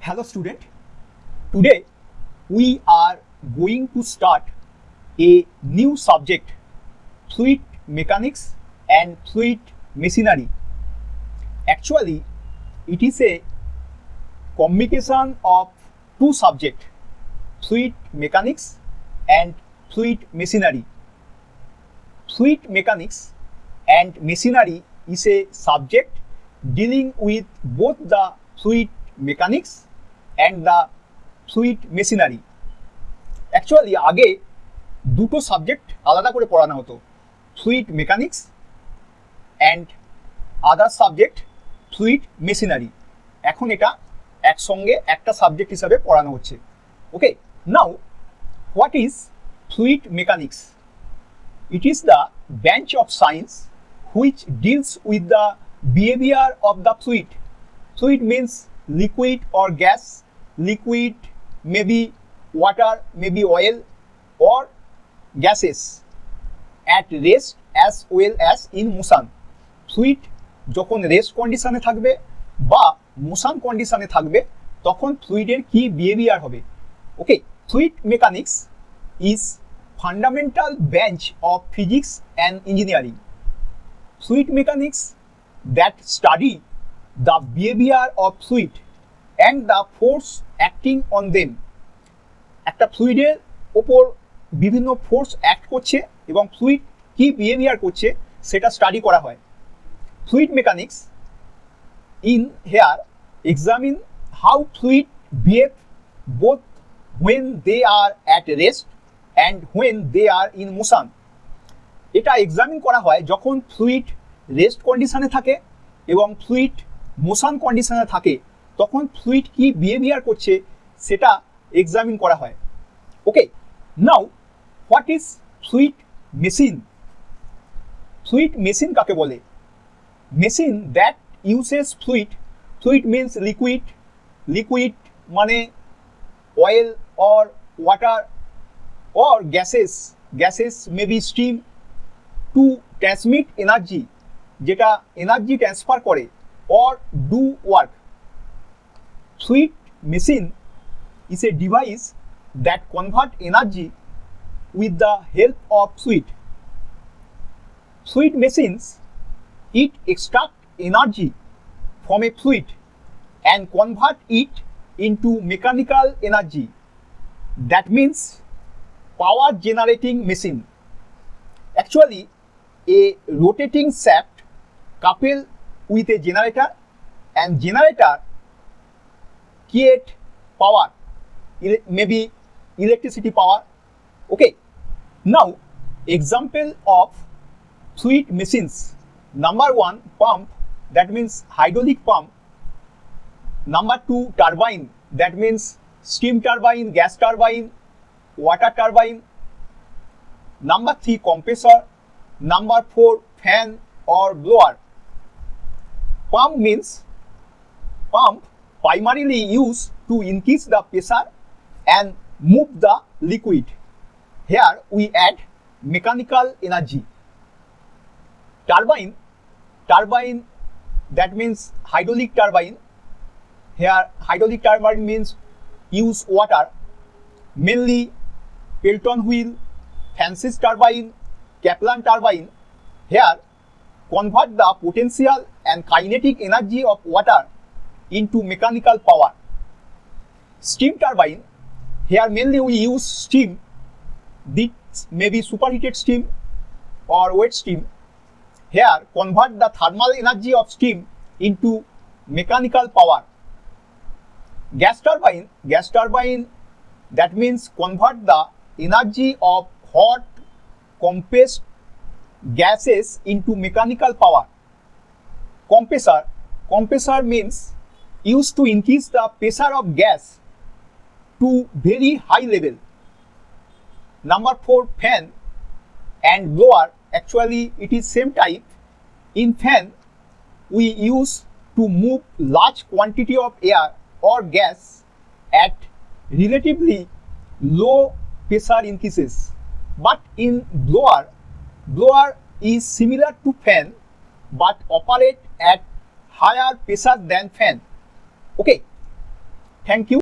Hello student, today we are going to start a new subject, fluid mechanics and fluid machinery. Actually, it is a combination of two subjects, fluid mechanics and fluid machinery. Fluid mechanics and machinery is a subject dealing with both the fluid mechanics and the fluid machinery. Actually আগে দুটো subject আলাদা করে পড়ানো হতো, fluid mechanics and other subject fluid machinery. এখন এটা একসঙ্গে একটা সাবজেক্ট হিসাবে পড়ানো হচ্ছে। ওকে, নাও what is fluid mechanics? It is the branch of science which deals with the behavior of the fluid. Fluid means liquid or gas, liquid maybe water, maybe oil or gases at rest as well as in motion. Fluid যখন rest কন্ডিশনে থাকবে বা motion কন্ডিশনে থাকবে তখন ফ্লুইডের কি behaviour হবে। Okay, fluid mechanics is fundamental branch of physics and engineering. Fluid mechanics that study the behavior of fluid and the force acting on them. একটা ফ্লুইডের ওপর বিভিন্ন ফোর্স অ্যাক্ট করছে এবং ফ্লুইড কি বিহেভিয়ার করছে সেটা স্টাডি করা হয়। Fluid mechanics in here examine how fluid behave both when they are at rest and when they are in motion. এটা এক্সামিন করা হয় যখন ফ্লুইড রেস্ট কন্ডিশনে থাকে এবং ফ্লুইড মোশন কন্ডিশনে থাকে তখন ফ্লুইড কি বিহেভিয়ার করছে সেটা এক্সামিন করা হয়। Okay, now what is fluid machine? Fluid machine কাকে বলে? Machine that uses fluid, fluid means liquid, liquid মানে oil or water or gases, gases maybe steam to transmit energy, যেটা এনার্জি ট্রান্সফার করে or do work. Fluid machine is a device that convert energy with the help of fluid. Fluid machines, it extract energy from a fluid and convert it into mechanical energy. That means power generating machine. Actually, a rotating shaft coupled with a generator and generator create power, maybe electricity power. Okay, now example of fluid machines. Number one, pump, that means hydraulic pump. Number two, turbine, that means steam turbine, gas turbine, water turbine. Number three, compressor. Number four, fan or blower. Pump means pump primarily used to increase the pressure and move the liquid. Here we add mechanical energy. Turbine, turbine that means hydraulic turbine. Here hydraulic turbine means use water, mainly Pelton wheel, Francis turbine, Kaplan turbine. Here convert the potential and kinetic energy of water into mechanical power. Steam turbine, here mainly we use steam, this may be superheated steam or wet steam. Here convert the thermal energy of steam into mechanical power. Gas turbine, gas turbine that means convert the energy of hot compressed gases into mechanical power. Compressor, compressor means used to increase the pressure of gas to very high level. Number four, fan and blower, actually it is same type. In fan we use to move large quantity of air or gas at relatively low pressure increases. But in blower, blower is similar to fan but operate at higher pressure than fan. Okay, Thank you.